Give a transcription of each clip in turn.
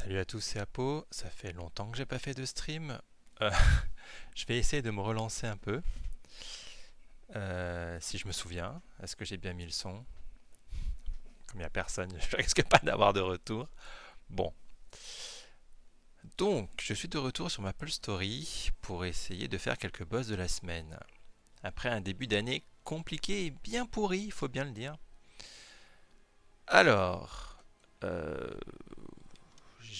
Salut à tous, c'est Apo. Ça fait longtemps que j'ai pas fait de stream. Euh, je vais essayer de me relancer un peu. Si je me souviens, est-ce que j'ai bien mis le son? Comme il n'y a personne, je risque pas d'avoir de retour. Bon, donc je suis de retour sur Maple Story pour essayer de faire quelques boss de la semaine. Après un début d'année compliqué et bien pourri, il faut bien le dire. Alors, euh,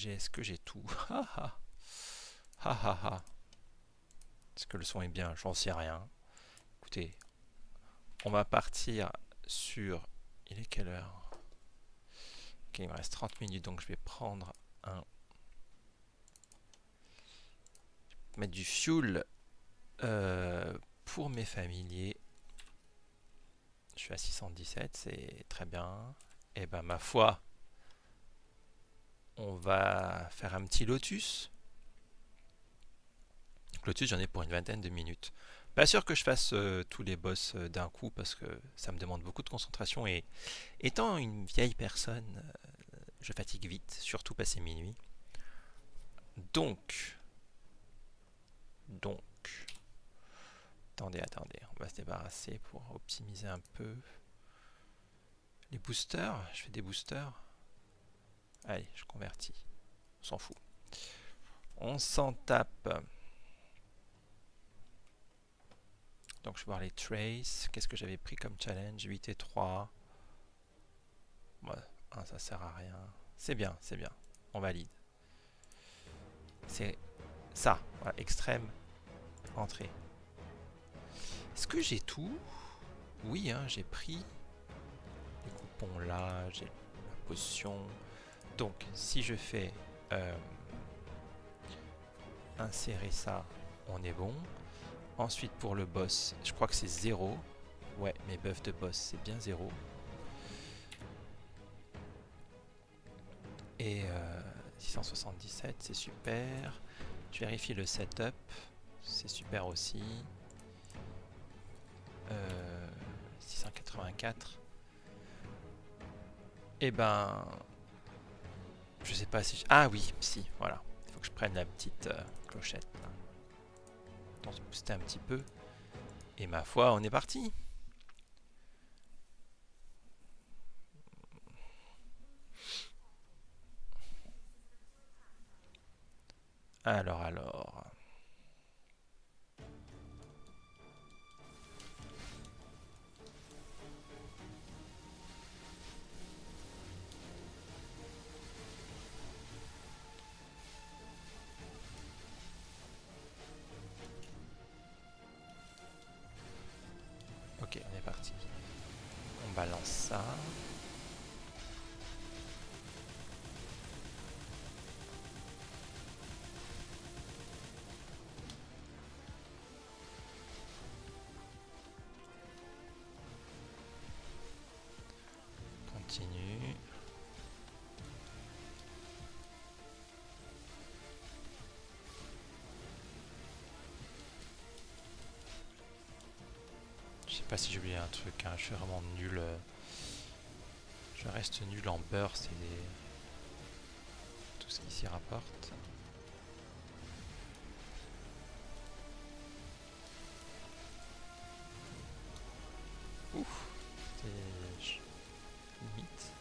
est-ce que j'ai tout? Ha ha ha ha ha. Est-ce que le son est bien? J'en sais rien. Écoutez, on va partir sur... Il est quelle heure? Ok, il me reste 30 minutes, donc je vais prendre un... mettre du fuel pour mes familiers. Je suis à 617, c'est très bien. Et ben ma foi, on va faire un petit lotus. Lotus, j'en ai pour une vingtaine de minutes. Pas sûr que je fasse tous les boss d'un coup parce que ça me demande beaucoup de concentration et étant une vieille personne, je fatigue vite, surtout passé minuit. Donc, attendez, on va se débarrasser pour optimiser un peu les boosters. Je fais des boosters. Allez, je convertis. On s'en fout. On s'en tape. Donc je vais voir les traces. Qu'est-ce que j'avais pris comme challenge? 8 et 3. Ouais, ça sert à rien. C'est bien, c'est bien. On valide. C'est ça. Voilà, extrême, entrée. Est-ce que j'ai tout? Oui, hein, j'ai pris les coupons là, j'ai la potion. Donc, si je fais insérer ça, on est bon. Ensuite, pour le boss, je crois que c'est 0. Ouais, mes buffs de boss, c'est bien 0. Et 677, c'est super. Je vérifie le setup, c'est super aussi. 684. Et ben, je sais pas si... Ah oui, si, voilà. Il faut que je prenne la petite clochette. Là. On se booster un petit peu. Et ma foi, on est parti. Alors. Ok, on est parti. On balance ça. Continue. Je sais pas si j'ai oublié un truc, hein. Je suis vraiment nul. Je reste nul en burst et tout ce qui s'y rapporte. Ouf, c'était limite.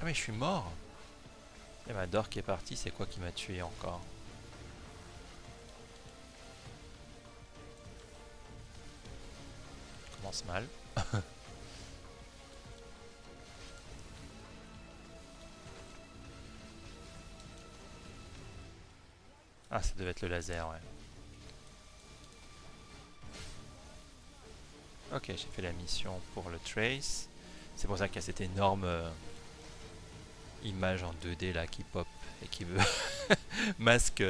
Ah mais je suis mort. Et ma Dor qui est partie, c'est quoi qui m'a tué encore? Commence mal. Ah, ça devait être le laser, ouais. Ok, j'ai fait la mission pour le Trace. C'est pour ça qu'il y a cette énorme image en 2D là qui pop et qui veut masque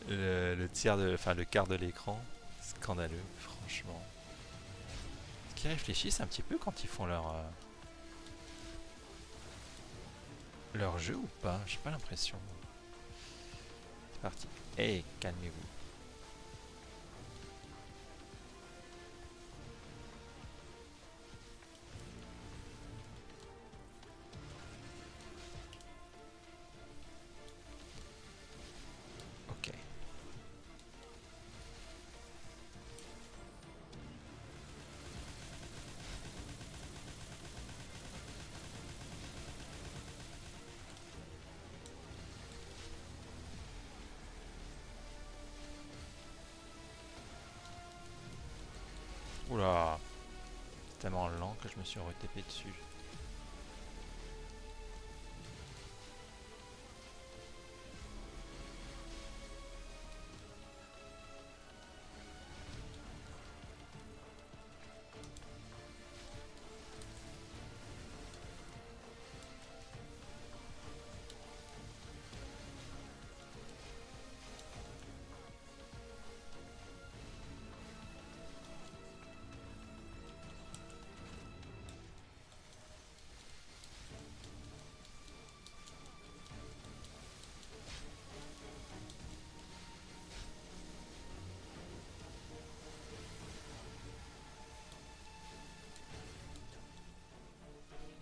le tiers de, enfin le quart de l'écran. Scandaleux, franchement. Est-ce qu'ils réfléchissent un petit peu quand ils font leur jeu ou pas? J'ai pas l'impression. C'est parti. Hey, calmez-vous. tellement lent que je me suis retapé dessus.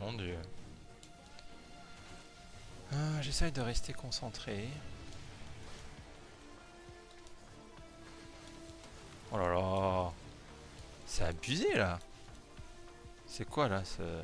Mon dieu. J'essaye de rester concentré. Oh là là. C'est abusé là. C'est quoi là ce...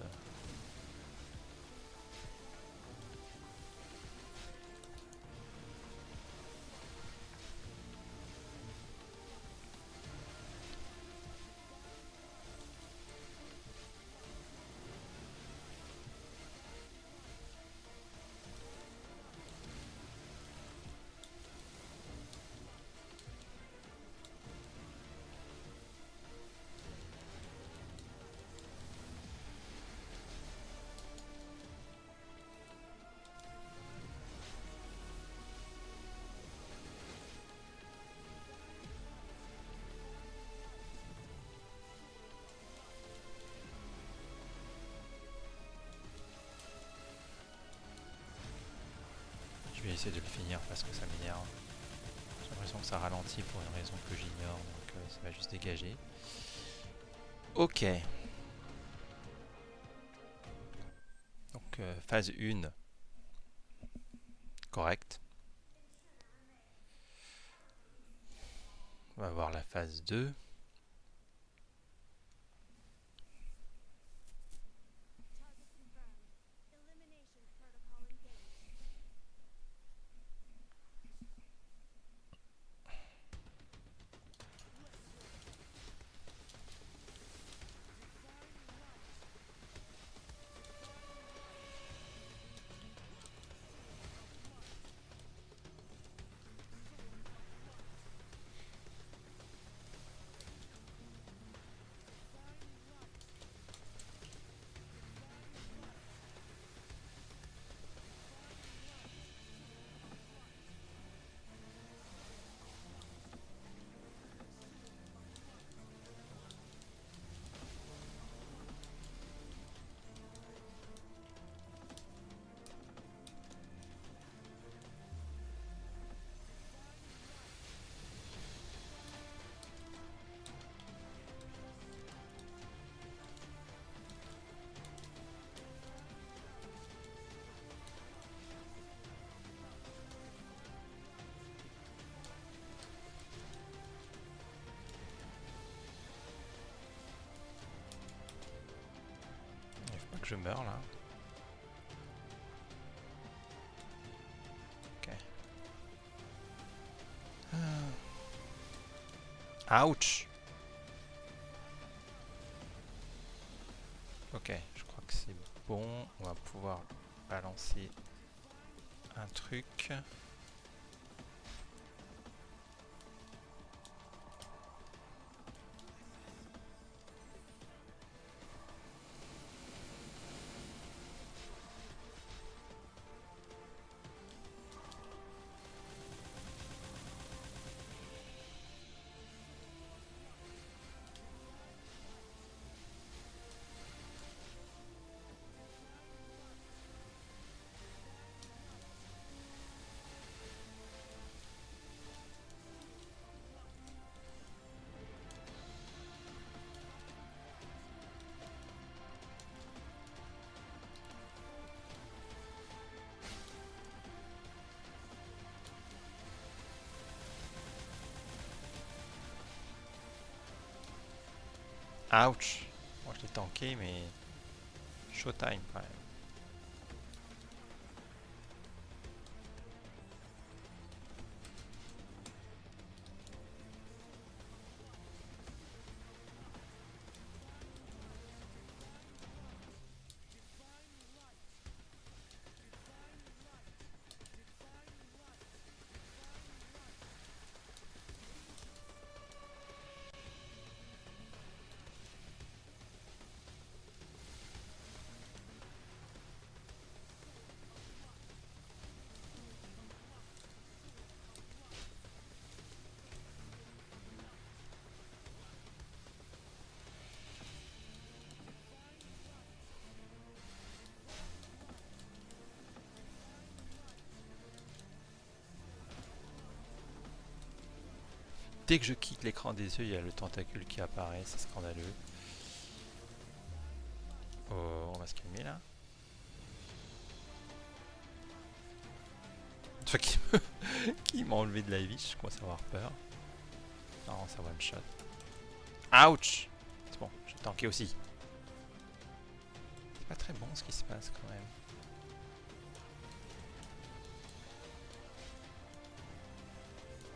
Je vais essayer de le finir parce que ça m'énerve. J'ai l'impression que ça ralentit pour une raison que j'ignore, donc ça va juste dégager. Ok. Donc phase 1, correct. On va voir la phase 2. Il faut pas que je meure là. Ok. Ouch. Ok, je crois que c'est bon. On va pouvoir balancer un truc. Ouch. Moi je l'ai tanké mais showtime quand même. Dès que je quitte l'écran des yeux, il y a le tentacule qui apparaît, c'est scandaleux. Oh, on va se calmer là. Une fois qu'il m'a enlevé de la vie, je commence à avoir peur. Non, ça one shot. Ouch! C'est bon, j'ai tanké aussi. C'est pas très bon ce qui se passe quand même.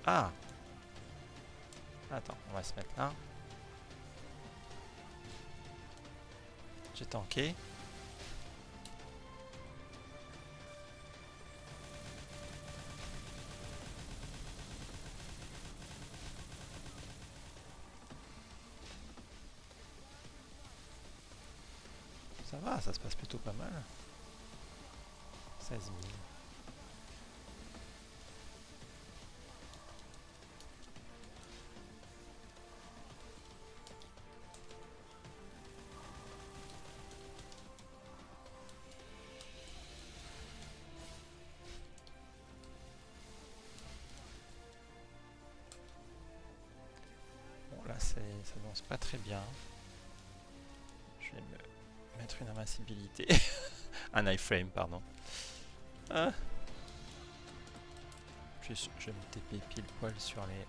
Ah! Attends, on va se mettre là. J'ai tanké. Ça va, ça se passe plutôt pas mal. 16 000. Bon là ça avance pas très bien. Je vais me mettre une invincibilité. Un iframe, pardon. Ah. Puis je vais me TP pile poil sur les...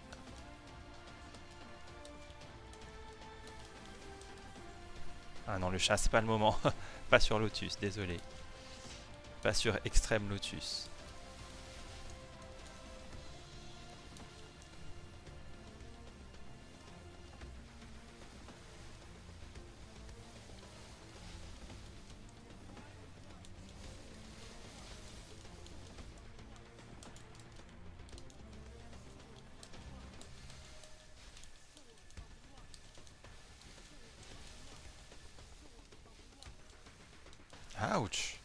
Ah non, le chat, c'est pas le moment. Pas sur Lotus, désolé. Pas sur Extrême Lotus. Ouch!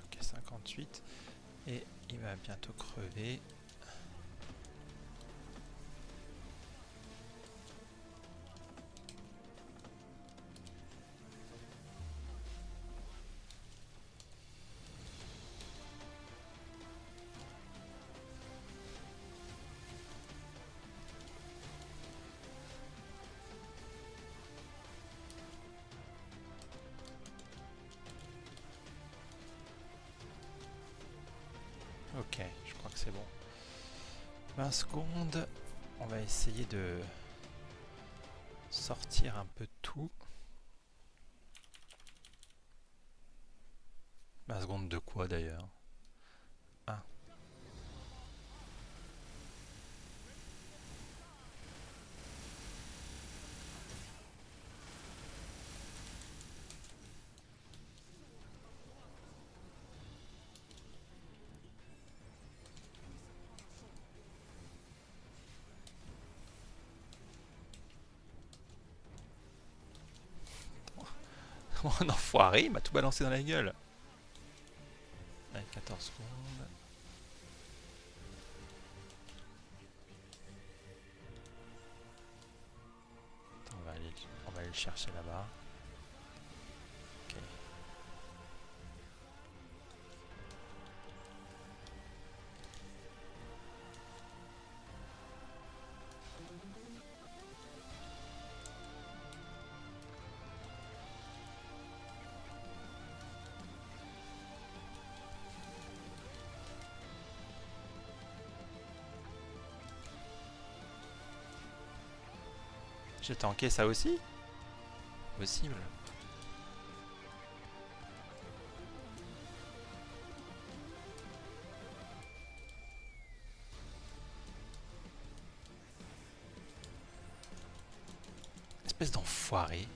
Ok, 58. Et il va bientôt crever. Ok, je crois que c'est bon. 20 secondes. On va essayer de sortir un peu tout. 20 secondes de quoi d'ailleurs? Ah. Un enfoiré, il m'a tout balancé dans la gueule. Allez, 14 secondes. Attends, on va aller le chercher là-bas. Ok. J'ai tanké ça aussi? Possible. Espèce d'enfoiré.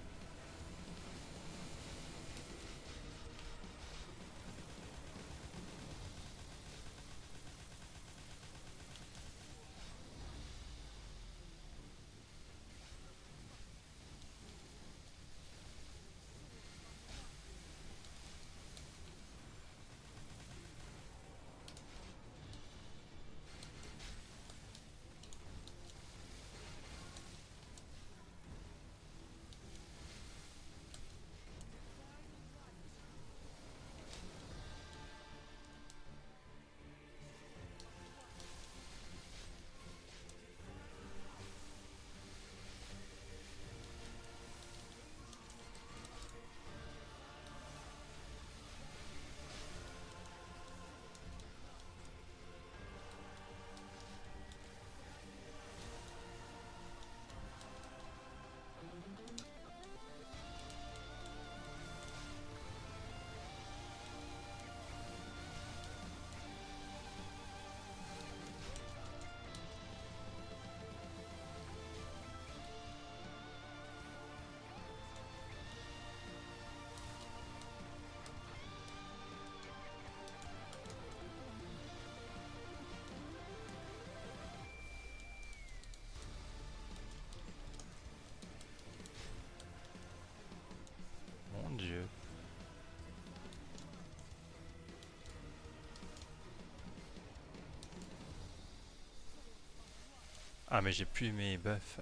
Ah mais j'ai plus mes buffs.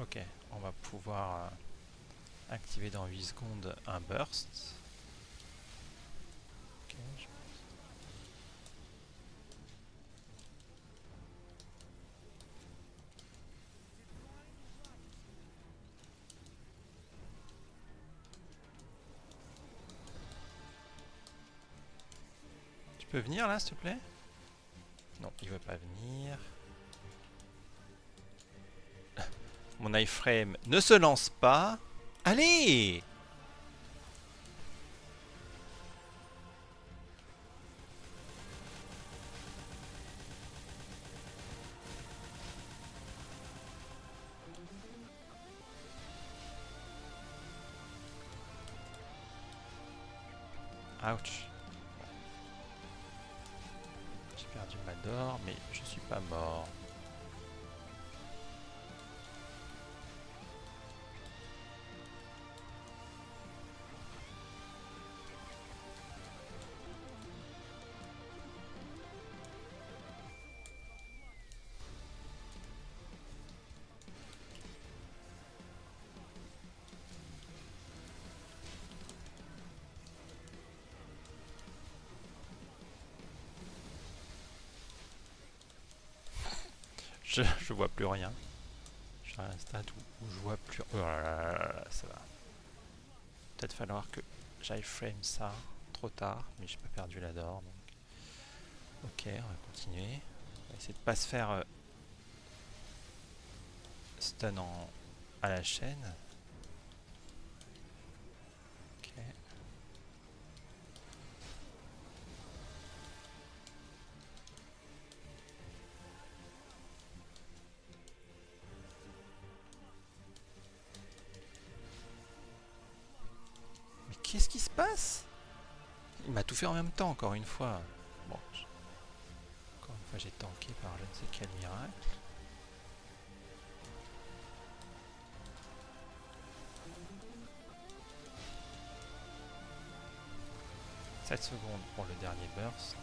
Ok, on va pouvoir activer dans 8 secondes un burst. Ok, tu peux venir là s'il te plaît? Non, il veut pas venir. Mon iframe ne se lance pas. Allez! Ouch. J'ai perdu ma d'or, mais je suis pas mort. Je vois plus rien. Je suis à un stade où je vois plus. Oh là là là là, ça va. Peut-être falloir que j'aille frame ça trop tard, mais j'ai pas perdu la d'or. Donc. Ok, on va continuer. On va essayer de pas se faire stun à la chaîne. Ok. Mais qu'est-ce qui se passe? Il m'a tout fait en même temps, encore une fois. Bon, encore une fois, j'ai tanké par je ne sais quel miracle. « 7 secondes pour le dernier burst. »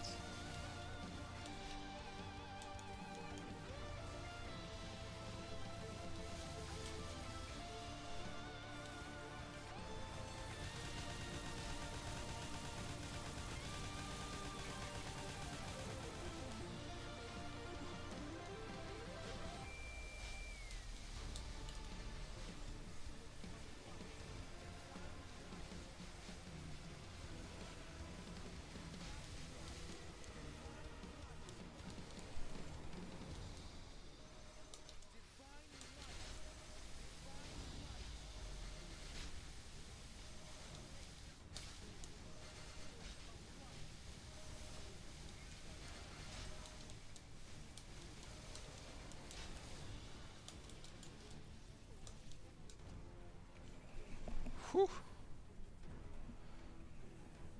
Ouh.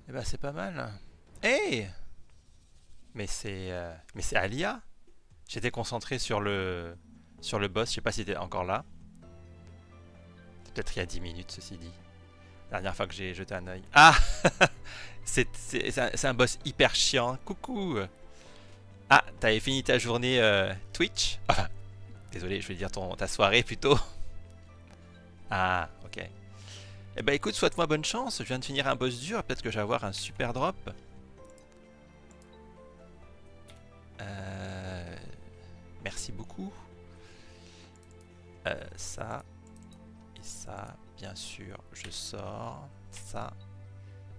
Eh ben c'est pas mal. Hey! Mais c'est Alia. J'étais concentré sur le boss, je sais pas si t'es encore là. C'est peut-être il y a 10 minutes ceci dit. La dernière fois que j'ai jeté un oeil. Ah! C'est un boss hyper chiant. Coucou! Ah, t'avais fini ta journée Twitch? Enfin, désolé, je vais dire ta soirée plutôt. Ah, ok. Eh ben écoute, souhaite-moi bonne chance. Je viens de finir un boss dur. Peut-être que je vais avoir un super drop. Merci beaucoup. Ça et ça, bien sûr, je sors. Ça.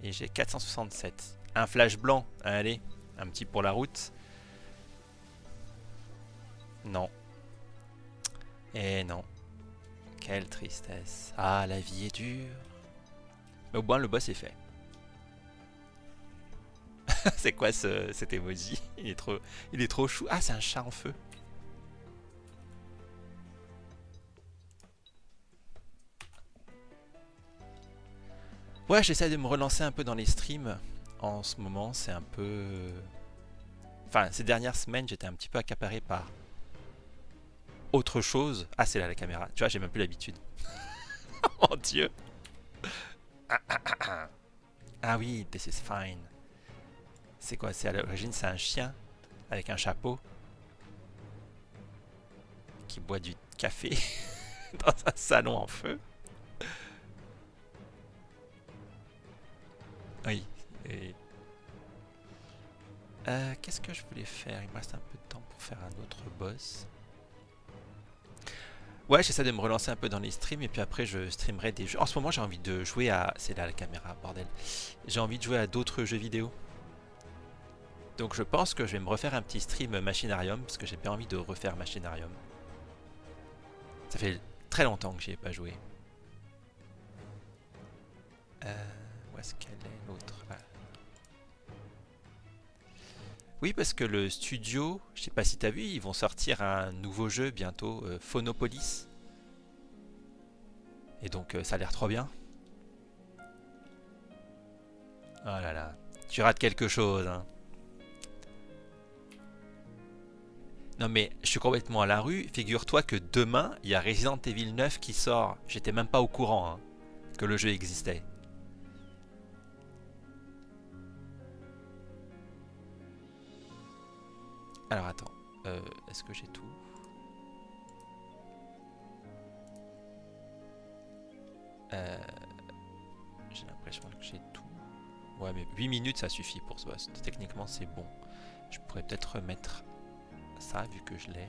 Et j'ai 467. Un flash blanc. Allez, un petit pour la route. Non. Et non. Quelle tristesse. Ah, la vie est dure. Mais au moins, le boss est fait. C'est quoi cet emoji? Il est trop chou. Ah, c'est un chat en feu. Ouais, j'essaie de me relancer un peu dans les streams. En ce moment, c'est un peu... Enfin, ces dernières semaines, j'étais un petit peu accaparé par autre chose. Ah, c'est là la caméra. Tu vois, j'ai même plus l'habitude. Oh mon dieu. Ah oui, this is fine. C'est quoi? C'est à l'origine, c'est un chien avec un chapeau qui boit du café dans un salon en feu. Oui. Et qu'est-ce que je voulais faire? Il me reste un peu de temps pour faire un autre boss. Ouais, j'essaie de me relancer un peu dans les streams et puis après je streamerai des jeux. En ce moment, j'ai envie de jouer à... C'est là la caméra, bordel. J'ai envie de jouer à d'autres jeux vidéo. Donc je pense que je vais me refaire un petit stream Machinarium parce que j'ai bien envie de refaire Machinarium. Ça fait très longtemps que j'y ai pas joué. Où est-ce qu'elle est l'autre? Oui, parce que le studio, je sais pas si t'as vu, ils vont sortir un nouveau jeu bientôt, Phonopolis. Et donc ça a l'air trop bien. Oh là là, tu rates quelque chose, hein. Non mais je suis complètement à la rue. Figure-toi que demain, il y a Resident Evil 9 qui sort. J'étais même pas au courant hein, que le jeu existait. Alors attends, est-ce que j'ai tout? J'ai l'impression que j'ai tout. Ouais mais 8 minutes ça suffit pour ce boss. Techniquement c'est bon. Je pourrais peut-être remettre ça vu que je l'ai.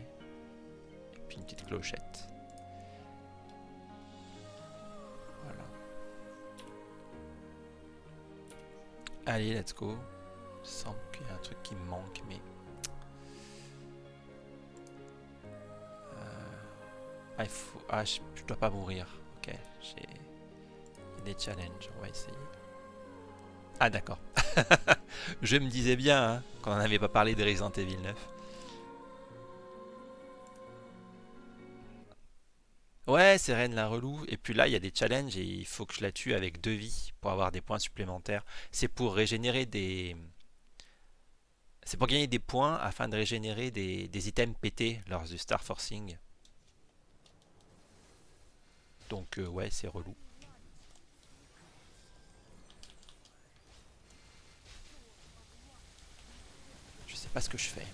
Et puis une petite clochette. Voilà. Allez, let's go. Il semble qu'il y a un truc qui me manque, mais... Ah, il faut... ah je dois pas mourir. Ok, j'ai des challenges, on va essayer. Ah d'accord. Je me disais bien hein, qu'on n'en avait pas parlé de Resident Evil 9. Ouais, c'est Ren la relou. Et puis là, il y a des challenges et il faut que je la tue avec 2 vies pour avoir des points supplémentaires. C'est pour régénérer des... C'est pour gagner des points afin de régénérer des items pétés lors du Star Forcing. Donc ouais, c'est relou. Je sais pas ce que je fais.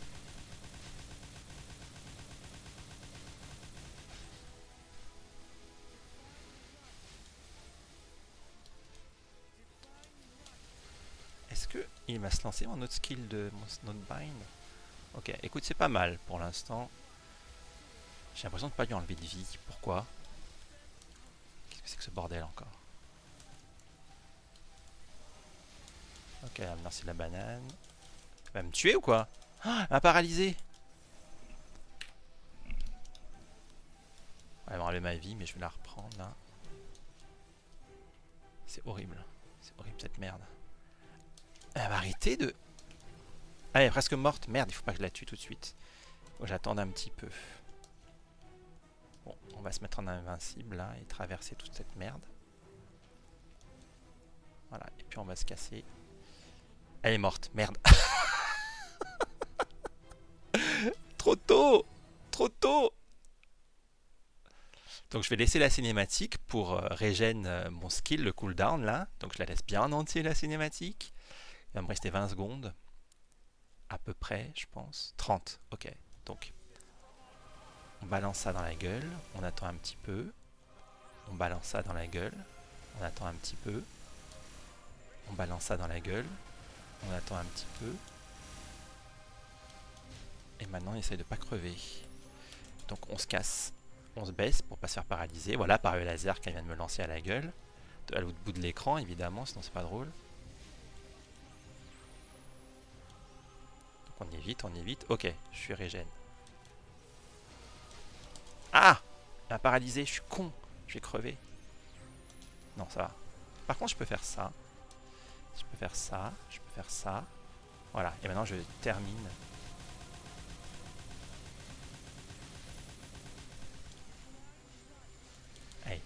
Est-ce que il va se lancer mon autre skill de mon Snowbind? Ok, écoute, c'est pas mal pour l'instant. J'ai l'impression de pas lui enlever de vie. Pourquoi? Qu'est-ce que c'est que ce bordel encore? Ok, elle va me lancer la banane. Elle va me tuer ou quoi? Ah, elle m'a paralysé. Elle m'a enlevé ma vie, mais je vais la reprendre là. C'est horrible. C'est horrible cette merde. Elle va arrêter de... Ah, elle est presque morte. Merde, il faut pas que je la tue tout de suite. Faut que j'attende un petit peu. Bon, on va se mettre en invincible là et traverser toute cette merde. Voilà, et puis on va se casser. Elle est morte, merde. Trop tôt. Trop tôt. Donc je vais laisser la cinématique pour régène mon skill, le cooldown là. Donc je la laisse bien en entier la cinématique. Il va me rester 20 secondes. À peu près, je pense. 30, ok. Donc on balance ça dans la gueule. On attend un petit peu. On balance ça dans la gueule. On attend un petit peu. On balance ça dans la gueule. On attend un petit peu. Et maintenant on essaye de pas crever. Donc on se casse. On se baisse pour pas se faire paralyser. Voilà, par le laser qu'elle vient de me lancer à la gueule. À l'autre bout de l'écran, évidemment, sinon c'est pas drôle. Donc on évite, on évite. Ok, je suis régène. Ah! Elle m'a paralysé, je suis con. Je vais crever. Non, ça va. Par contre, je peux faire ça. Je peux faire ça. Je peux faire ça. Voilà, et maintenant je termine. Allez.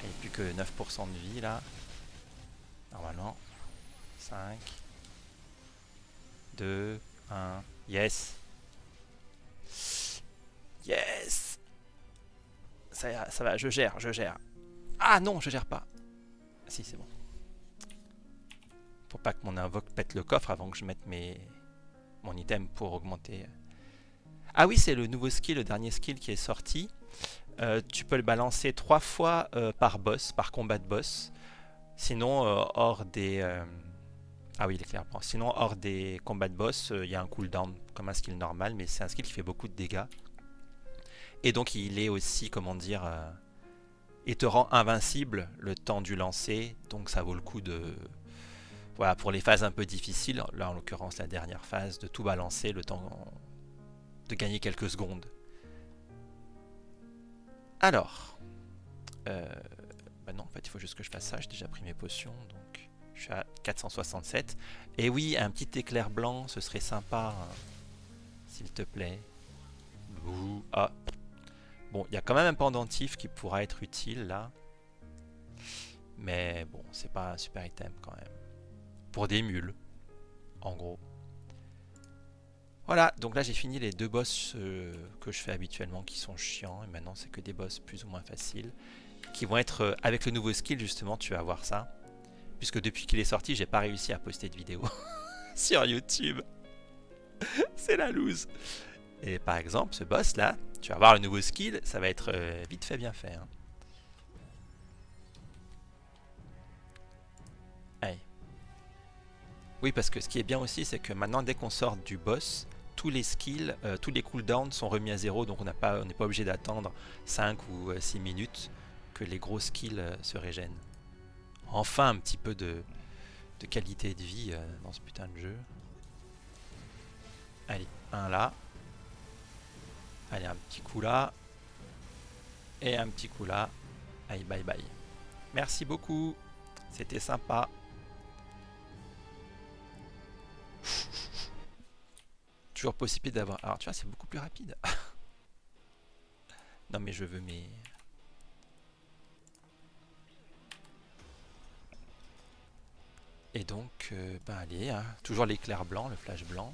Il n'y a plus que 9% de vie là. Normalement. 5, 2, 1. Yes! Yes! Ça va, je gère, je gère. Ah non, je gère pas. Si, c'est bon. Pour pas que mon invoque pète le coffre avant que je mette mon item pour augmenter. Ah oui, c'est le nouveau skill, le dernier skill qui est sorti. Tu peux le balancer 3 fois par boss, par combat de boss. Sinon, hors des... Ah oui, il est clair. Bon, sinon, hors des combats de boss, il y a un cooldown comme un skill normal, mais c'est un skill qui fait beaucoup de dégâts. Et donc, il est aussi, comment dire... et te rend invincible le temps du lancer. Donc, ça vaut le coup de... Voilà, pour les phases un peu difficiles, là en l'occurrence la dernière phase, de tout balancer, le temps de gagner quelques secondes. Alors, bah non, en fait, il faut juste que je fasse ça. J'ai déjà pris mes potions, donc je suis à 467. Et oui, un petit éclair blanc, ce serait sympa, hein, s'il te plaît. Ouh, ah. Bon, il y a quand même un pendentif qui pourra être utile là. Mais bon, c'est pas un super item quand même. Pour des mules, en gros. Voilà, donc là j'ai fini les 2 boss que je fais habituellement qui sont chiants. Et maintenant c'est que des boss plus ou moins faciles. Qui vont être, avec le nouveau skill justement, tu vas voir ça. Puisque depuis qu'il est sorti, j'ai pas réussi à poster de vidéo sur YouTube. C'est la loose. Et par exemple, ce boss là, tu vas voir le nouveau skill, ça va être vite fait bien fait. Hein. Allez. Oui, parce que ce qui est bien aussi, c'est que maintenant, dès qu'on sort du boss, tous les skills, tous les cooldowns sont remis à 0, donc on n'est pas obligé d'attendre 5 ou 6 minutes que les gros skills se régènent. Enfin, un petit peu de qualité de vie dans ce putain de jeu. Allez, un là. Allez, un petit coup là. Et un petit coup là. Allez, bye bye. Merci beaucoup. C'était sympa. Toujours possible d'avoir... Alors, tu vois, c'est beaucoup plus rapide. Non, mais je veux mes... Et donc, ben allez, hein, toujours l'éclair blanc, le flash blanc.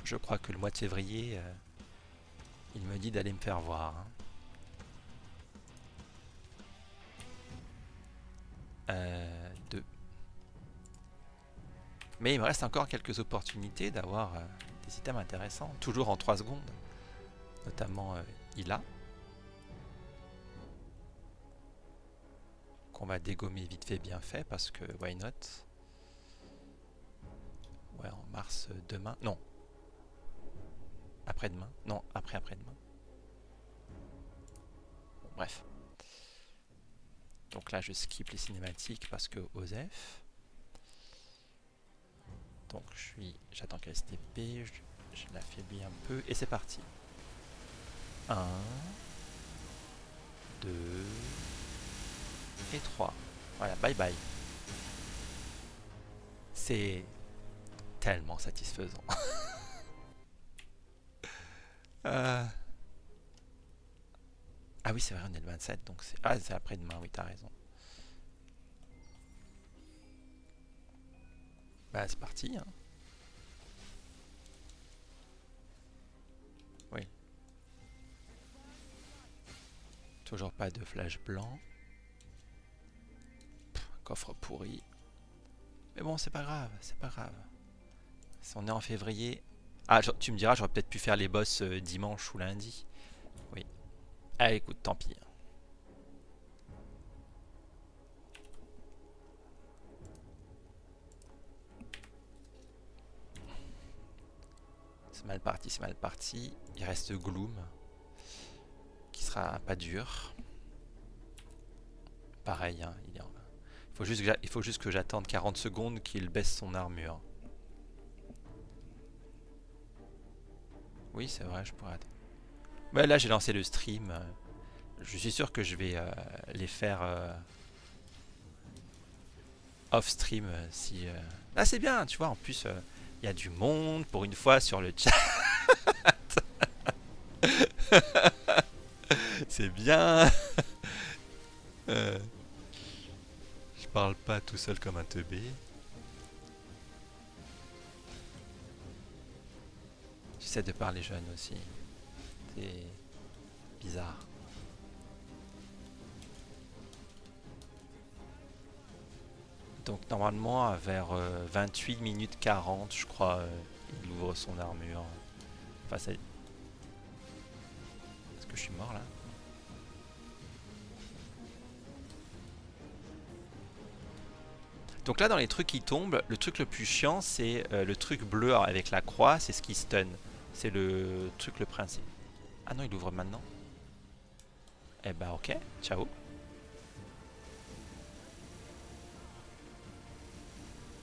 Je crois que le mois de février, il me dit d'aller me faire voir. Hein. 2. Mais il me reste encore quelques opportunités d'avoir des items intéressants. Toujours en 3 secondes. Notamment Ila. Qu'on va dégommer vite fait bien fait parce que why not. Ouais, en mars demain. Non. Après-demain. Non, après-après-demain. Bon, bref. Donc là, je skip les cinématiques parce que Osef. Donc j'attends qu'elle STP, je l'affaiblis un peu et c'est parti. 1, 2 et 3. Voilà, bye bye. C'est tellement satisfaisant. Ah oui, c'est vrai, on est le 27, donc c'est... Ah, c'est après-demain, oui, t'as raison. Bah, c'est parti, hein. Oui. Toujours pas de flash blanc. Coffre pourri. Mais bon, c'est pas grave, c'est pas grave. Si on est en février... Ah, tu me diras, j'aurais peut-être pu faire les boss dimanche ou lundi. Oui. Ah, écoute, tant pis. C'est mal parti, c'est mal parti. Il reste Gloom, qui sera pas dur. Pareil, hein, il faut juste que j'attende 40 secondes qu'il baisse son armure. Oui, c'est vrai, je pourrais attendre. Mais là, j'ai lancé le stream. Je suis sûr que je vais les faire off-stream si... Là, c'est bien, tu vois, en plus, il y a du monde pour une fois sur le chat. C'est bien. Je parle pas tout seul comme un teubé. J'essaie de parler jeune aussi. C'est bizarre. Donc normalement vers 28 minutes 40 je crois, il ouvre son armure. Enfin, est-ce que je suis mort là? Donc là dans les trucs qui tombent, le truc le plus chiant c'est le truc bleu avec la croix, c'est ce qui stun. C'est le truc le principe. Ah non il ouvre maintenant. Eh ben ok, ciao.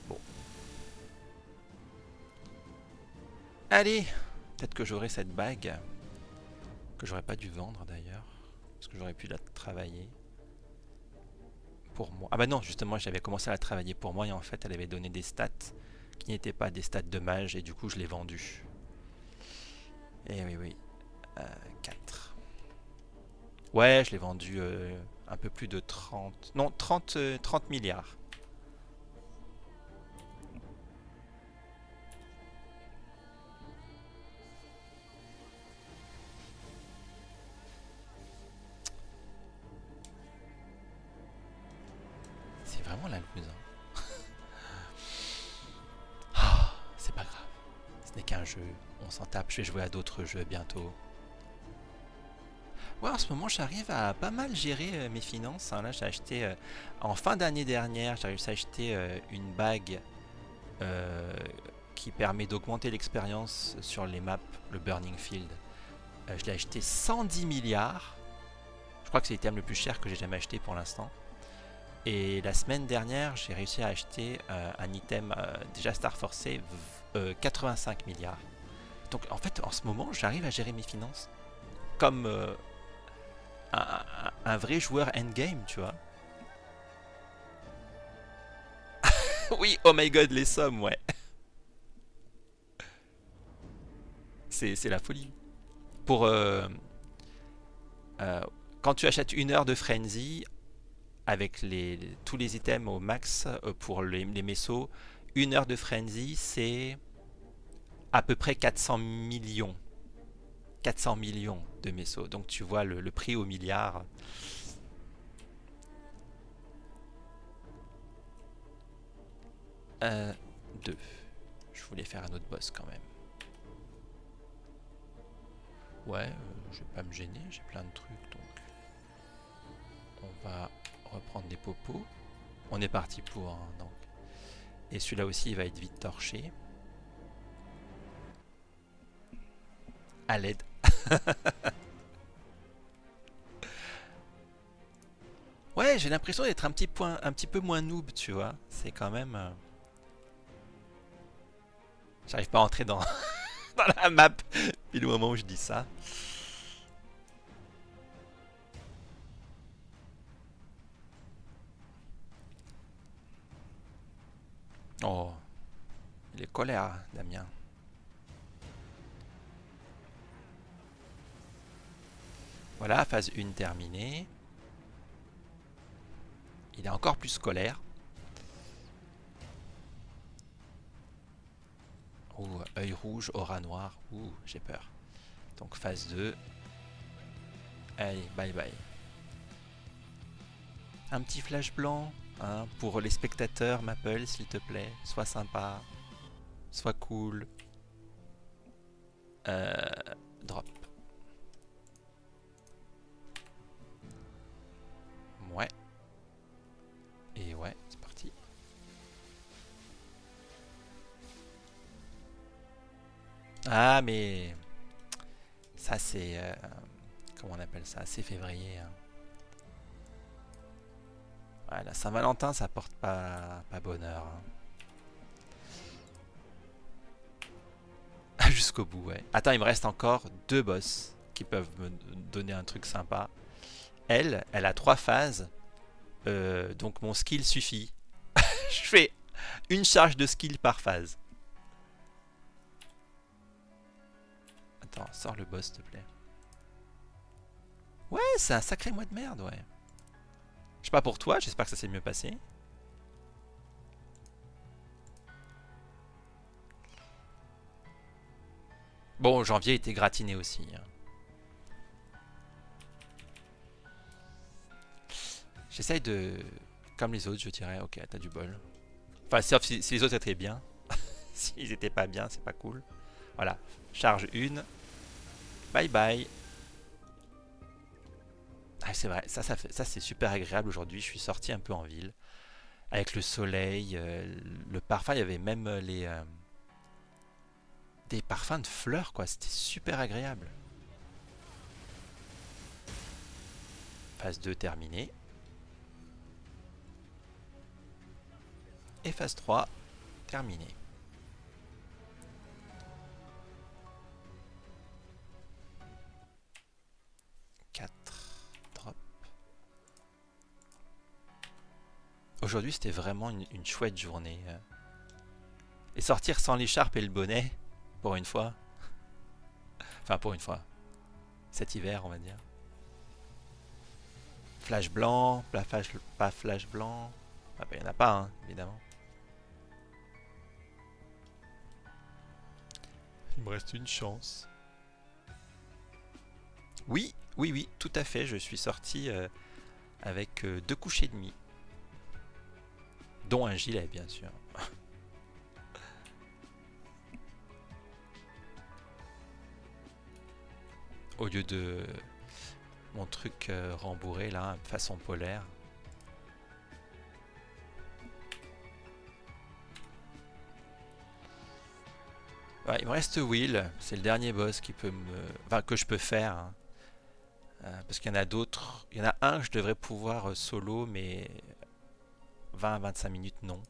Bon. Allez, peut-être que j'aurai cette bague. Que j'aurais pas dû vendre d'ailleurs. Parce que j'aurais pu la travailler. Pour moi. Ah bah non, justement, j'avais commencé à la travailler pour moi et en fait, elle avait donné des stats qui n'étaient pas des stats de mage et du coup, je l'ai vendue. Et oui, oui. 4. Ouais, je l'ai vendu un peu plus de 30. Non, 30 milliards. C'est vraiment la loose. Hein. Ah, c'est pas grave. Ce n'est qu'un jeu. On s'en tape. Je vais jouer à d'autres jeux bientôt. Ouais, en ce moment, j'arrive à pas mal gérer mes finances. Hein. Là, j'ai acheté en fin d'année dernière, j'ai réussi à acheter une bague euh, qui permet d'augmenter l'expérience sur les maps, le Burning Field. Je l'ai acheté 110 milliards. Je crois que c'est l'item le plus cher que j'ai jamais acheté pour l'instant. Et la semaine dernière, j'ai réussi à acheter un item déjà Star Forcé 85 milliards. Donc en fait, en ce moment, j'arrive à gérer mes finances comme un vrai joueur endgame, tu vois. Oui, oh my god, les sommes, ouais. C'est la folie. Pour euh, quand tu achètes une heure de Frenzy avec tous les items au max pour les messos, une heure de Frenzy c'est à peu près 400 millions. 400 millions de messos. Donc tu vois le prix au milliard. 2. Je voulais faire un autre boss quand même. Ouais, je vais pas me gêner, j'ai plein de trucs donc. On va reprendre des popos. On est parti pour un, donc. Et celui-là aussi il va être vite torché. À l'aide. Ouais, j'ai l'impression d'être un petit peu moins noob, tu vois. C'est quand même. J'arrive pas à entrer dans, dans la map. Puis le moment où je dis ça. Oh, il est colère, Damien. Voilà, phase 1 terminée. Il est encore plus colère. Ouh, œil rouge, aura noire. Ouh, j'ai peur. Donc phase 2. Allez, bye bye. Un petit flash blanc hein, pour les spectateurs, Maple, s'il te plaît. Sois sympa. Sois cool. Euh, drop. Ouais. Et ouais, c'est parti. Ah, mais ça, c'est. Comment on appelle ça? C'est février. Hein. Ouais, la Saint-Valentin, ça porte pas bonheur. Hein. Jusqu'au bout, ouais. Attends, il me reste encore 2 boss qui peuvent me donner un truc sympa. Elle a 3 phases. Donc mon skill suffit. Je fais une charge de skill par phase. Attends, sors le boss, s'il te plaît. Ouais, c'est un sacré mois de merde, ouais. Je sais pas pour toi, j'espère que ça s'est mieux passé. Bon, janvier était gratiné aussi. Hein. J'essaye de... Comme les autres, je dirais, ok, t'as du bol. Enfin, sauf si les autres étaient bien. S'ils étaient pas bien, c'est pas cool. Voilà. Charge 1. Bye bye. Ah, c'est vrai, ça c'est super agréable aujourd'hui. Je suis sorti un peu en ville. Avec le soleil, le parfum, il y avait même des parfums de fleurs, quoi. C'était super agréable. Phase 2 terminée. Et phase 3 terminée. 4 drop. Aujourd'hui, c'était vraiment une chouette journée. Et sortir sans l'écharpe et le bonnet, pour une fois. Enfin, pour une fois. Cet hiver, on va dire. Flash blanc, pas flash blanc. Ah bah, il n'y en a pas, hein, évidemment. Il me reste une chance. Oui, oui, oui, tout à fait. Je suis sorti avec 2 couches et demie. Dont un gilet, bien sûr. Au lieu de mon truc rembourré, là, façon polaire. Ouais, il me reste Will. C'est le dernier boss qui peut me... Enfin, que je peux faire. Hein. Parce qu'il y en a d'autres. Il y en a un que je devrais pouvoir solo, mais 20 à 25 minutes, non.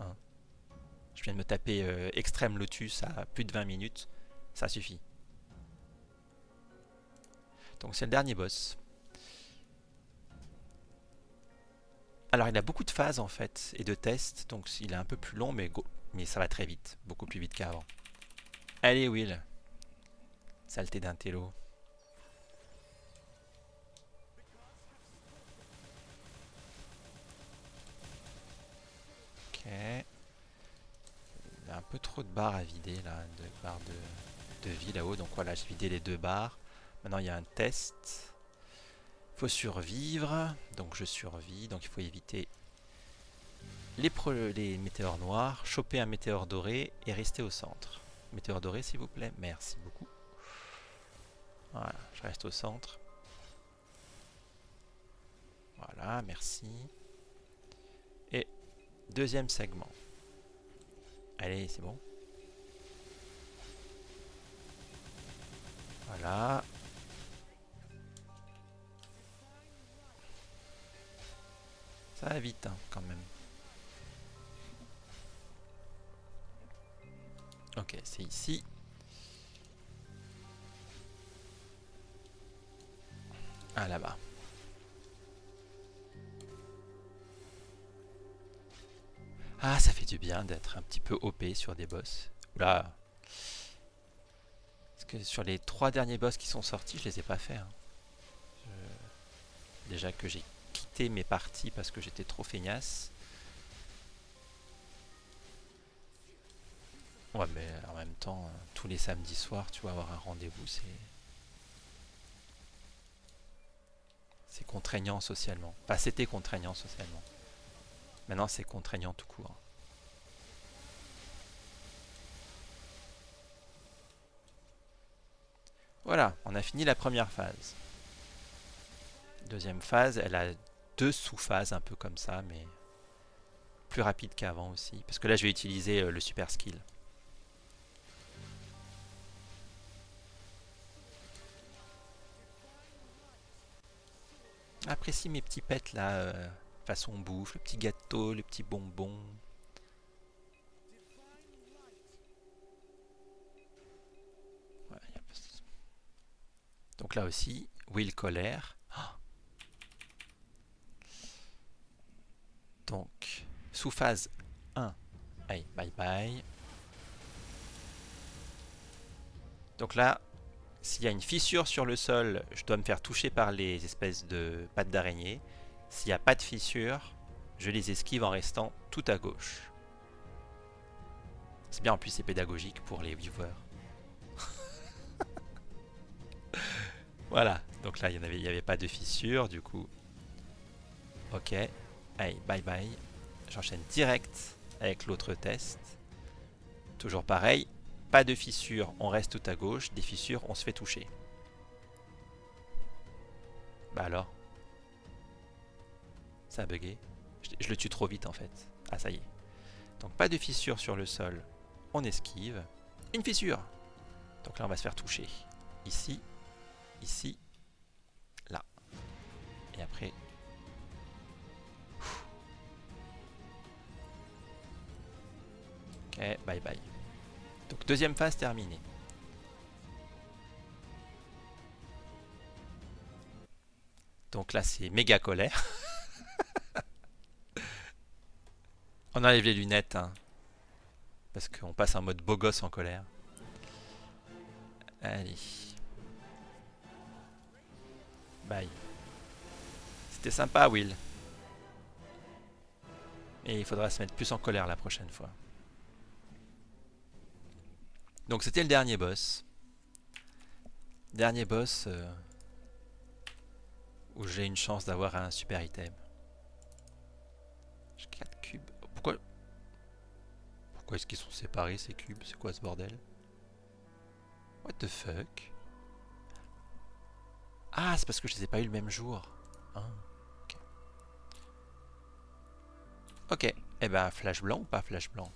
Hein. Je viens de me taper Extreme Lotus à plus de 20 minutes. Ça suffit. Donc c'est le dernier boss. Alors il a beaucoup de phases en fait et de tests, donc il est un peu plus long, mais ça va très vite, beaucoup plus vite qu'avant. Allez Will, saleté d'un télo. Ok. Il y a un peu trop de barres à vider là, de barres de vie là-haut, donc voilà, j'ai vidé les 2 barres. Maintenant il y a un test. Il faut survivre, donc je survis, donc il faut éviter les météores noirs, choper un météore doré et rester au centre. Météore doré s'il vous plaît, merci beaucoup. Voilà, je reste au centre. Voilà, merci. Et deuxième segment. Allez, c'est bon. Voilà. Ça va vite hein, quand même. Ok, c'est ici. Ah là-bas. Ah, ça fait du bien d'être un petit peu OP sur des boss. Oula. Parce que sur les 3 derniers boss qui sont sortis, je les ai pas faits. Hein. Déjà que j'ai quitté mes parties parce que j'étais trop feignasse. Ouais, mais en même temps, tous les samedis soirs, tu vas avoir un rendez-vous, c'est contraignant socialement. Enfin, c'était contraignant socialement. Maintenant, c'est contraignant tout court. Voilà, on a fini la première phase. Deuxième phase, elle a 2 sous-phases un peu comme ça, mais plus rapide qu'avant aussi. Parce que là, je vais utiliser le super skill. Apprécie mes petits pets là, façon bouffe, le petit gâteau, le petit bonbon. Ouais, donc là aussi, Will colère. Donc, sous phase 1. Allez, bye bye. Donc là, s'il y a une fissure sur le sol, je dois me faire toucher par les espèces de pattes d'araignée. S'il n'y a pas de fissure, je les esquive en restant tout à gauche. C'est bien, en plus c'est pédagogique pour les viewers. Voilà, donc là il n'y avait pas de fissure, du coup. Ok, allez, bye bye. J'enchaîne direct avec l'autre test. Toujours pareil, pas de fissures, on reste tout à gauche, des fissures, on se fait toucher. Bah alors, ça a bugué. Je le tue trop vite en fait. Ah ça y est. Donc pas de fissures sur le sol, on esquive. Une fissure. Donc là on va se faire toucher. Ici, ici, là. Et après... Ok, bye bye. Donc deuxième phase terminée. Donc là c'est méga colère. On enlève les lunettes, hein, parce qu'on passe en mode beau gosse en colère. Allez. Bye. C'était sympa, Will. Et il faudra se mettre plus en colère la prochaine fois. Donc c'était le dernier boss. Dernier boss où j'ai une chance d'avoir un super item. J'ai 4 cubes. Pourquoi est-ce qu'ils sont séparés ces cubes? C'est quoi ce bordel? What the fuck? Ah, c'est parce que je les ai pas eu le même jour. Ah, ok. Ok. Eh ben, flash blanc ou pas flash blanc?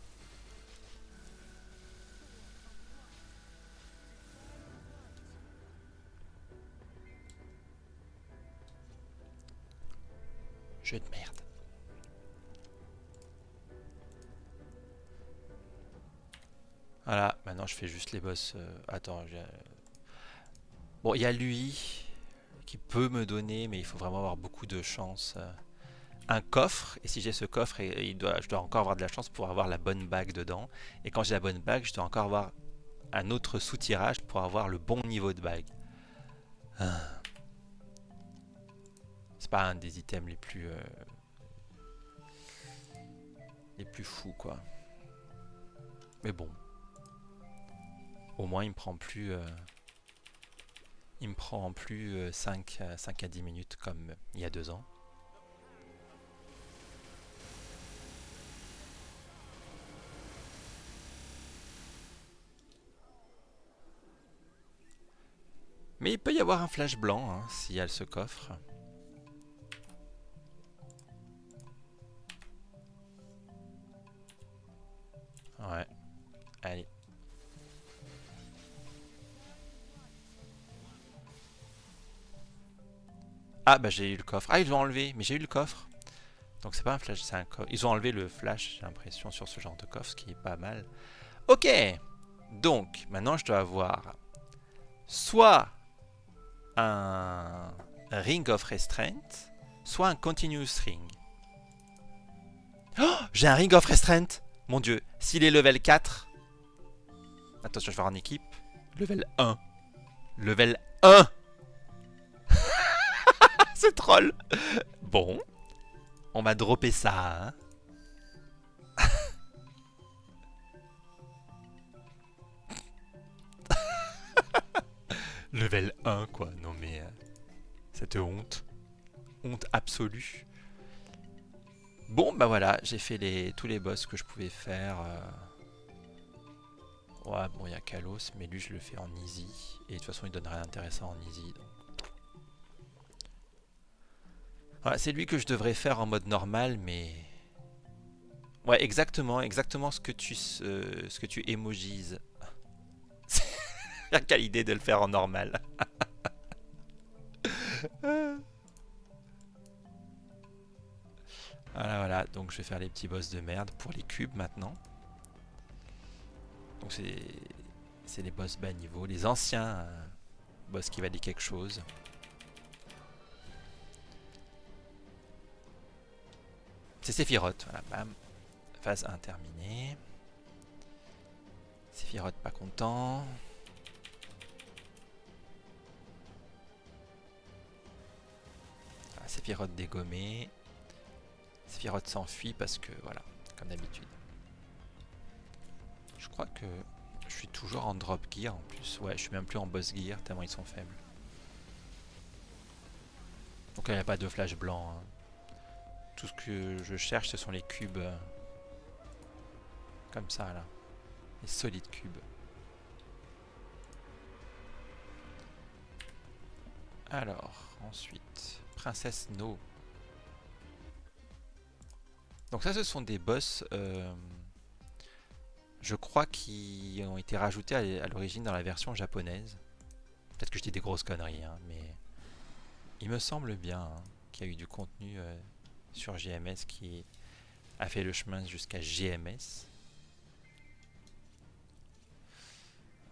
Jeu de merde. Voilà, maintenant je fais juste les boss. Attends, bon, il y a lui qui peut me donner, mais il faut vraiment avoir beaucoup de chance. Un coffre, et si j'ai ce coffre, je dois encore avoir de la chance pour avoir la bonne bague dedans. Et quand j'ai la bonne bague, je dois encore avoir un autre soutirage pour avoir le bon niveau de bague. Ah. C'est pas un des items les plus fous, quoi. Mais bon. Au moins, il me prend plus... il me prend plus 5 à 10 minutes comme il y a 2 ans. Mais il peut y avoir un flash blanc hein, s'il y a ce coffre. Ouais. Allez. Ah bah j'ai eu le coffre. Ah ils l'ont enlevé, mais j'ai eu le coffre. Donc c'est pas un flash, c'est un coffre. Ils ont enlevé le flash, j'ai l'impression, sur ce genre de coffre, ce qui est pas mal. Ok. Donc maintenant je dois avoir soit un Ring of Restraint, soit un Continuous Ring. Oh, j'ai un Ring of Restraint. Mon dieu, s'il est level 4... Attention, je vais avoir en équipe. Level 1. Level 1. C'est troll. Bon. On m'a droppé ça, hein. Level 1, quoi. Non mais... cette honte. Honte absolue. Bon, bah voilà. J'ai fait tous les boss que je pouvais faire. Ouais, bon, il y a Kalos, mais lui, je le fais en easy. Et de toute façon, il donne rien d'intéressant en easy. Donc. Voilà, c'est lui que je devrais faire en mode normal, mais... Ouais, exactement ce que tu émogises. Quelle idée de le faire en normal. Voilà, voilà, donc je vais faire les petits boss de merde pour les cubes maintenant. Donc c'est les boss bas niveau, les anciens boss qui valent quelque chose. C'est Sephiroth, voilà, bam. Phase 1 terminée. Sephiroth pas content. Voilà, Sephiroth dégommé. Sephiroth s'enfuit parce que, voilà, comme d'habitude. Je crois que je suis toujours en drop gear en plus. Ouais, je suis même plus en boss gear tellement ils sont faibles. Donc il n'y a pas de flash blanc. Hein. Tout ce que je cherche, ce sont les cubes. Comme ça, là. Les solides cubes. Alors, ensuite, Princesse No. Donc ça, ce sont des boss, je crois, qui ont été rajoutés à l'origine dans la version japonaise. Peut-être que je dis des grosses conneries, hein, mais il me semble bien hein, qu'il y a eu du contenu sur JMS qui a fait le chemin jusqu'à GMS.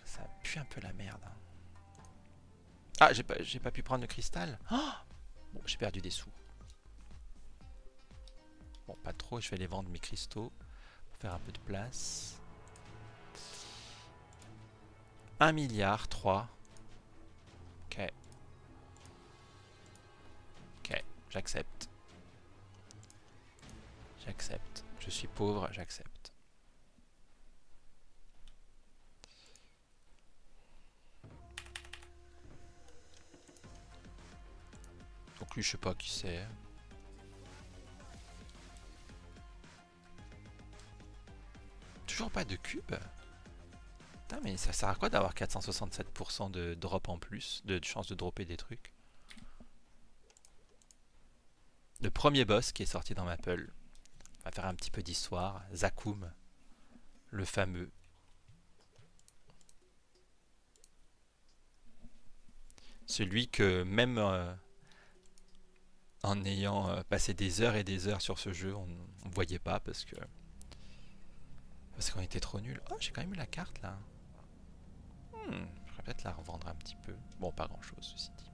Ça pue un peu la merde. Hein. Ah, j'ai pas pu prendre le cristal. Oh bon, j'ai perdu des sous. Bon, pas trop, je vais aller vendre mes cristaux pour faire un peu de place. 1 milliard, 3. Ok. Ok, j'accepte. J'accepte. Je suis pauvre, j'accepte. Donc lui, je sais pas qui c'est. Toujours pas de cube. Putain, mais ça sert à quoi d'avoir 467% de drop en plus, de chance de dropper des trucs. Le premier boss qui est sorti dans Maple. On va faire un petit peu d'histoire. Zakum, le fameux. Celui que même en ayant passé des heures et des heures sur ce jeu, on ne voyait pas parce qu'on était trop nuls. Oh, j'ai quand même eu la carte là. Je pourrais peut-être la revendre un petit peu. Bon, pas grand chose ceci dit.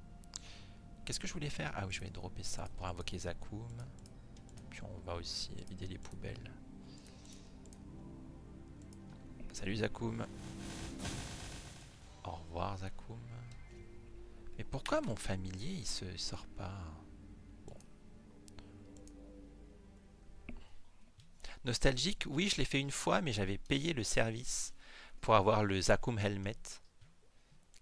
Qu'est-ce que je voulais faire? Ah oui, je vais dropper ça pour invoquer Zakum. Puis on va aussi vider les poubelles. Salut Zakum. Au revoir Zakum. Mais pourquoi mon familier il se sort pas? Bon. Nostalgique, oui, je l'ai fait une fois, mais j'avais payé le service pour avoir le Zakum Helmet.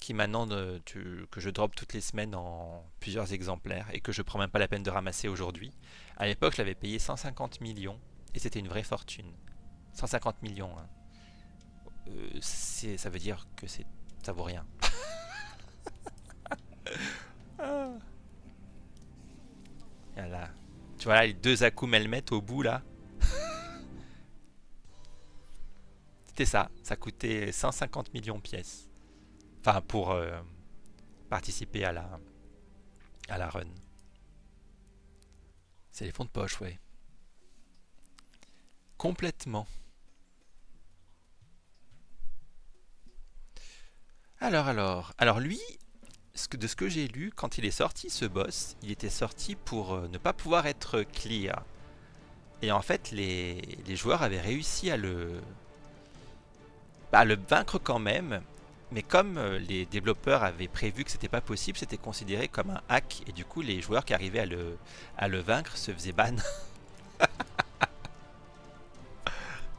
Qui maintenant que je drop toutes les semaines en plusieurs exemplaires et que je prends même pas la peine de ramasser aujourd'hui. À l'époque, je l'avais payé 150 millions et c'était une vraie fortune. 150 millions, hein. Ça veut dire que ça vaut rien. Voilà. Tu vois là, les deux Zakum Helmet au bout là. C'était ça. Ça coûtait 150 millions de pièces. Enfin, pour participer à la run. C'est les fonds de poche, ouais. Complètement. Alors lui, de ce que j'ai lu, quand il est sorti ce boss, il était sorti pour ne pas pouvoir être clear. Et en fait, les joueurs avaient réussi à le vaincre quand même. Mais comme les développeurs avaient prévu que c'était pas possible, c'était considéré comme un hack. Et du coup, les joueurs qui arrivaient à le vaincre se faisaient ban.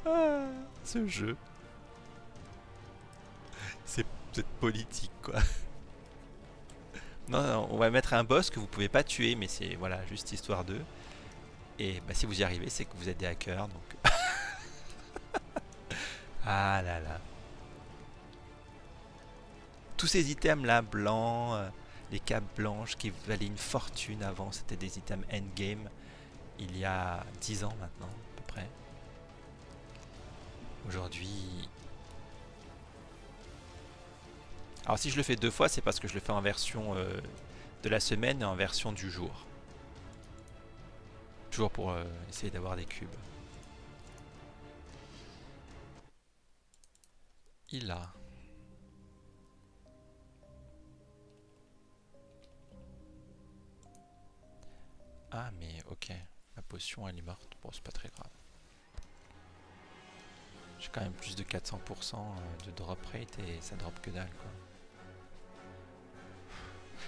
Ah, ce jeu. C'est peut-être politique, quoi. Non, non, on va mettre un boss que vous pouvez pas tuer, mais c'est voilà, juste histoire d'eux. Et bah, si vous y arrivez, c'est que vous êtes des hackers. Donc... ah là là. Tous ces items là, blancs, les capes blanches qui valaient une fortune avant, c'était des items endgame il y a 10 ans maintenant, à peu près. Aujourd'hui. Alors si je le fais deux fois, c'est parce que je le fais en version de la semaine et en version du jour. Toujours pour essayer d'avoir des cubes. Il a. Ah mais ok. Ma potion elle est morte. Bon c'est pas très grave. J'ai quand même plus de 400% de drop rate et ça drop que dalle quoi.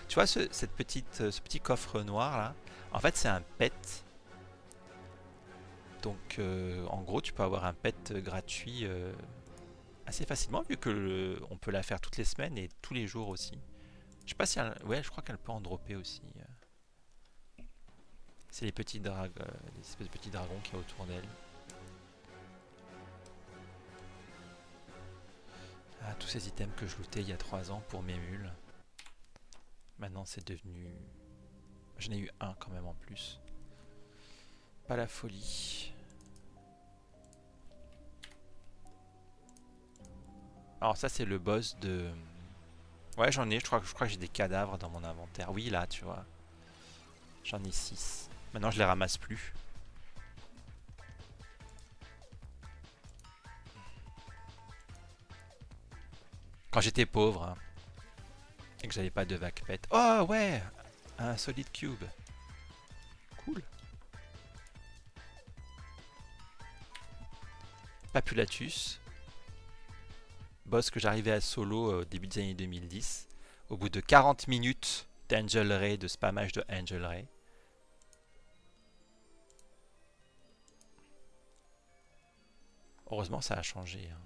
Tu vois ce petit coffre noir là, en fait c'est un pet. Donc en gros tu peux avoir un pet gratuit assez facilement vu que on peut la faire toutes les semaines et tous les jours aussi. Je sais pas si elle... Ouais je crois qu'elle peut en dropper aussi. C'est les petits espèces de petits dragons qui y a autour d'elle. Ah, tous ces items que je lootais il y a 3 ans pour mes mules. Maintenant c'est devenu... J'en ai eu un quand même en plus. Pas la folie. Alors ça c'est le boss de... Ouais j'en ai, je crois que j'ai des cadavres dans mon inventaire. Oui là tu vois. J'en ai 6. Maintenant je les ramasse plus. Quand j'étais pauvre hein, et que j'avais pas de vac pet. Oh ouais, un solid cube. Cool. Papulatus. Boss que j'arrivais à solo au début des années 2010. Au bout de 40 minutes d'Angel Ray, de spammage de Angel Ray. Heureusement ça a changé. Hein.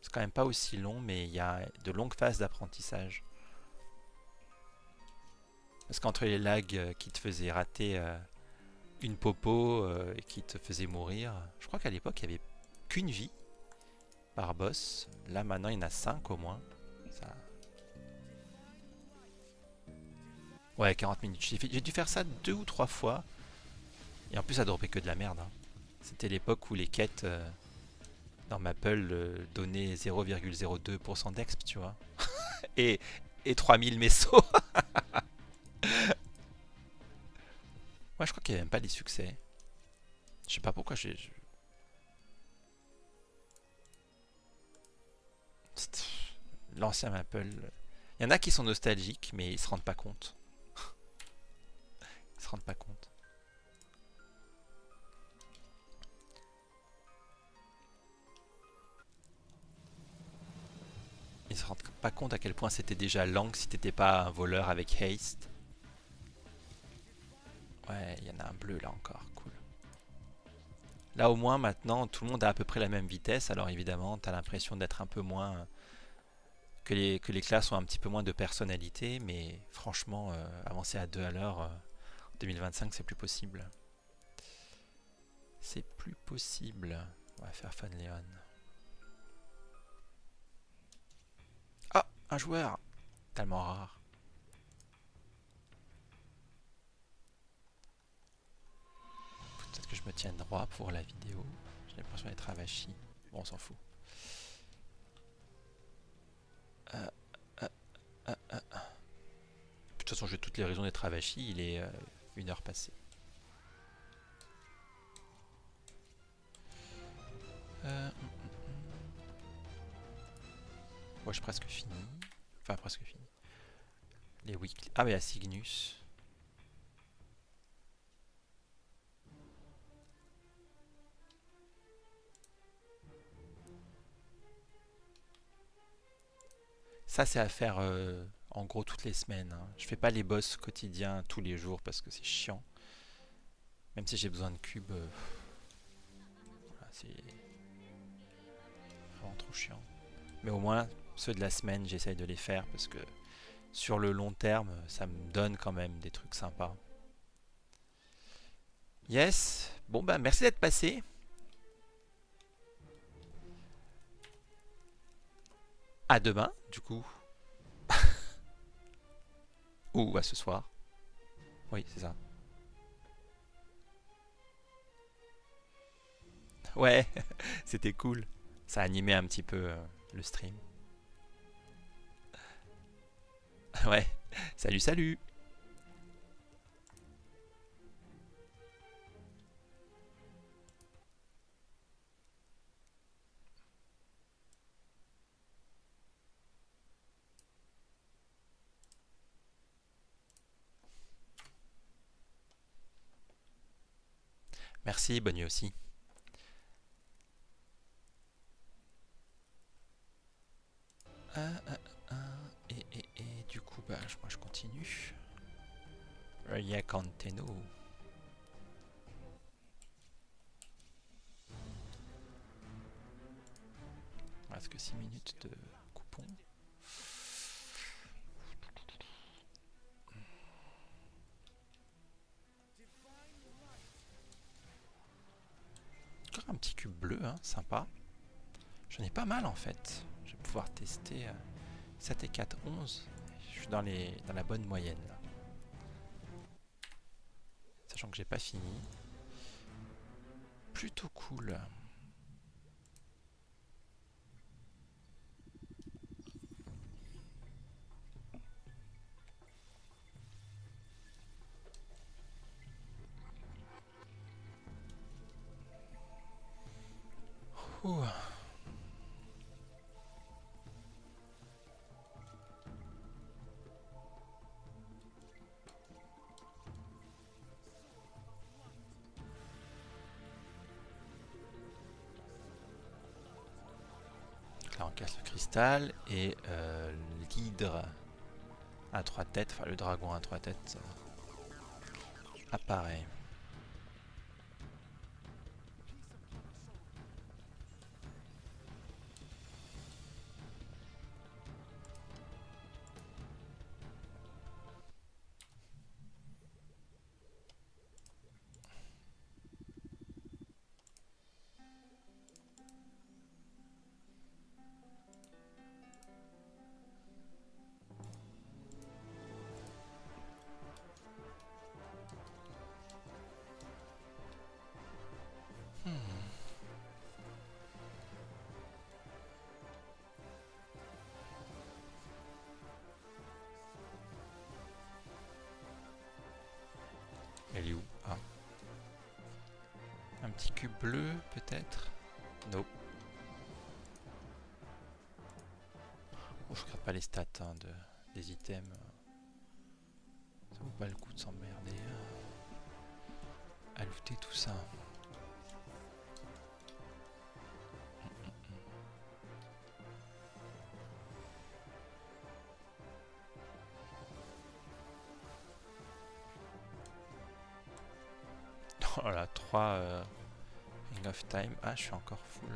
C'est quand même pas aussi long, mais il y a de longues phases d'apprentissage. Parce qu'entre les lags qui te faisaient rater une popo et qui te faisaient mourir, je crois qu'à l'époque il n'y avait qu'une vie par boss. Là maintenant il y en a 5 au moins. Ça... Ouais, 40 minutes. J'ai dû faire ça 2 ou 3 fois. Et en plus ça dropait que de la merde. Hein. C'était l'époque où les quêtes dans Maple donnaient 0,02% d'exp, tu vois. et, et 3000 mesos. Moi je crois qu'il n'y avait même pas des succès. Je sais pas pourquoi j'ai... L'ancien Maple. Il y en a qui sont nostalgiques, mais ils se rendent pas compte. Ils se rendent pas compte. Ils se rendent pas compte à quel point c'était déjà lent si t'étais pas un voleur avec haste. Ouais, il y en a un bleu là encore, cool. Là au moins maintenant tout le monde a à peu près la même vitesse, alors évidemment t'as l'impression d'être un peu moins... que les classes ont un petit peu moins de personnalité, mais franchement avancer à 2 à l'heure en 2025 c'est plus possible. C'est plus possible. On va faire Fun Leon. Ah, un joueur tellement rare. Peut-être que je me tienne droit pour la vidéo. J'ai l'impression d'être avachi. Bon, on s'en fout. Euh, euh, De toute façon, j'ai toutes les raisons d'être avachi. Il est 1 heure passée. Moi, j'ai presque fini. Enfin, presque fini. Les weekly. Ah, mais la Cygnus. Ça, c'est à faire en gros toutes les semaines. Hein. Je fais pas les boss quotidiens tous les jours parce que c'est chiant. Même si j'ai besoin de cubes, voilà, c'est vraiment trop chiant. Mais au moins, ceux de la semaine, j'essaye de les faire parce que sur le long terme, ça me donne quand même des trucs sympas. Yes. Bon, bah, merci d'être passé. À demain, du coup. Ou à ce soir. Oui, c'est ça. Ouais, c'était cool. Ça animait un petit peu le stream. Ouais. Salut, salut. Merci, bonne nuit aussi. Et du coup, bah, moi je continue. Ria Canteno. Il reste que 6 minutes de coupon. Encore un petit cube bleu, hein, sympa. J'en ai pas mal en fait. Je vais pouvoir tester 7 et 4, 11. Je suis dans la bonne moyenne là. Sachant que j'ai pas fini. Plutôt cool. Ouh. Là on casse le cristal et l'hydre à 3 têtes, enfin le dragon à 3 têtes apparaît. Elle est où? Ah. Un petit cube bleu peut-être? Non. Bon, je regarde pas les stats hein, des items. Ça vaut pas le coup de s'emmerder à looter tout ça. Voilà, 3 Ring of Time. Ah, je suis encore full.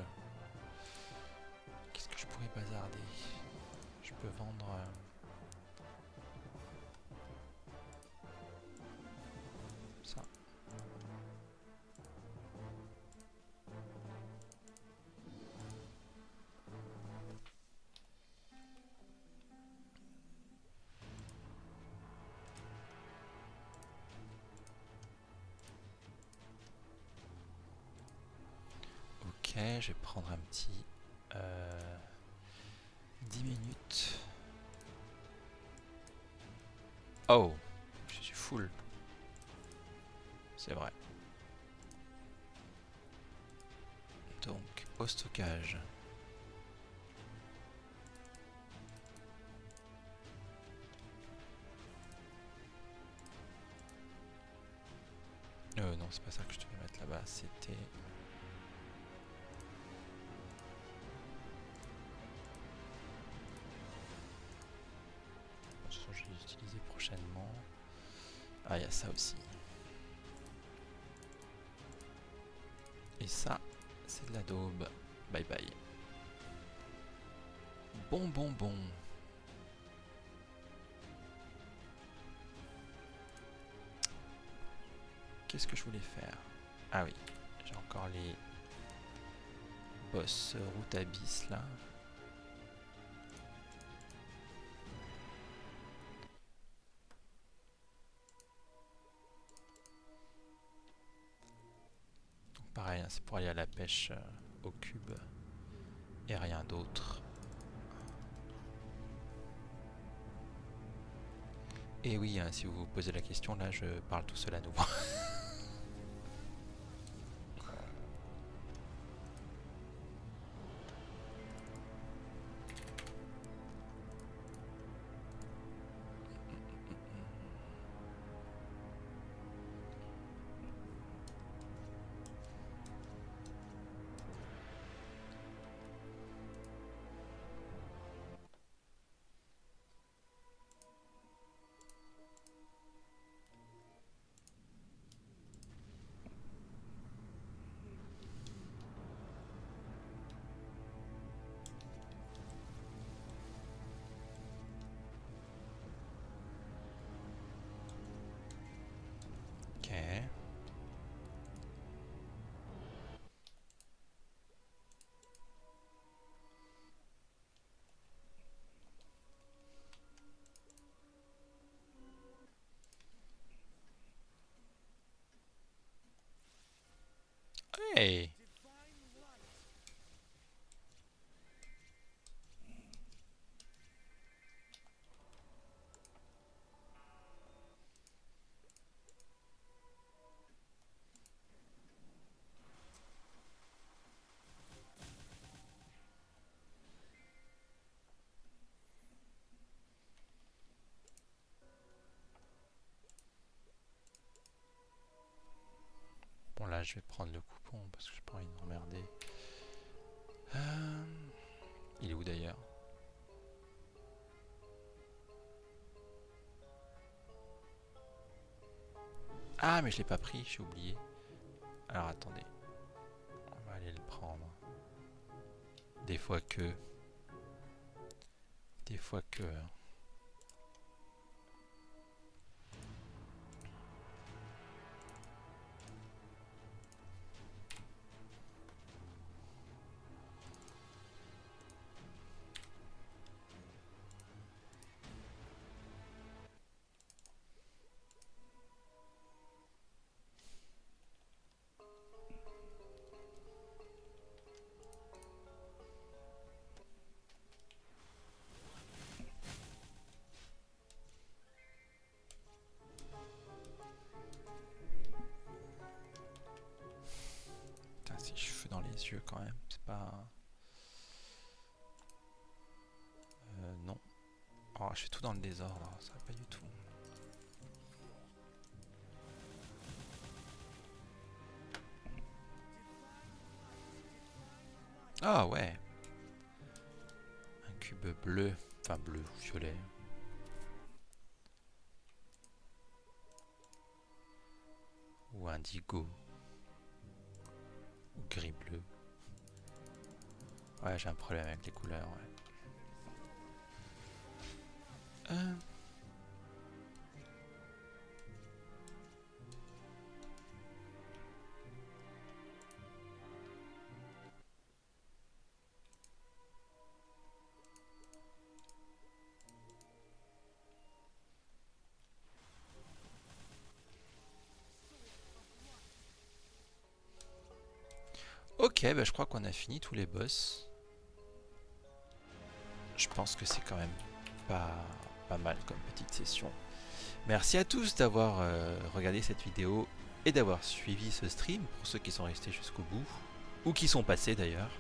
Qu'est-ce que je pourrais bazarder? Je peux vendre... ça. Ok, je vais prendre un petit 10 minutes. Oh, je suis full. C'est vrai. Donc, au stockage. Non, c'est pas ça que je devais mettre là-bas. C'était... je vais l'utiliser prochainement. Ah, il y a ça aussi. Et ça, c'est de la daube. Bye bye. Bon. Qu'est-ce que je voulais faire? Ah oui, j'ai encore les boss route abyss là. Donc pareil, hein, c'est pour aller à la pêche au cube et rien d'autre. Et oui, hein, si vous vous posez la question, là je parle tout seul à nouveau. Bon là je vais prendre le coupon parce que j'ai pas envie de m'emmerder. Il est où d'ailleurs? Ah mais je l'ai pas pris, j'ai oublié. Alors attendez. On va aller le prendre. Des fois que... Des fois que... Putain, ces cheveux dans les yeux quand même, c'est pas... non. Oh, je fais tout dans le désordre, ça va pas du tout. Ah ouais. Un cube bleu, enfin bleu ou violet. Ou indigo. Ou gris-bleu. Ouais, j'ai un problème avec les couleurs, ouais. Ok, bah je crois qu'on a fini tous les boss. Je pense que c'est quand même pas mal comme petite session. Merci à tous d'avoir regardé cette vidéo et d'avoir suivi ce stream, pour ceux qui sont restés jusqu'au bout, ou qui sont passés d'ailleurs.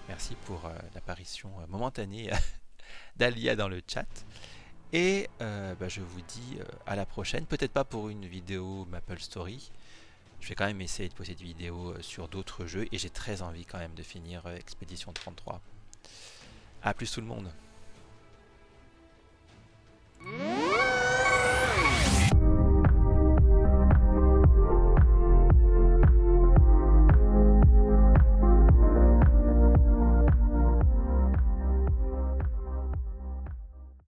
Merci pour l'apparition momentanée d'Alia dans le chat. Et bah, je vous dis à la prochaine, peut-être pas pour une vidéo Maple Story. Je vais quand même essayer de poster des vidéos sur d'autres jeux et j'ai très envie quand même de finir Expédition 33. A plus tout le monde.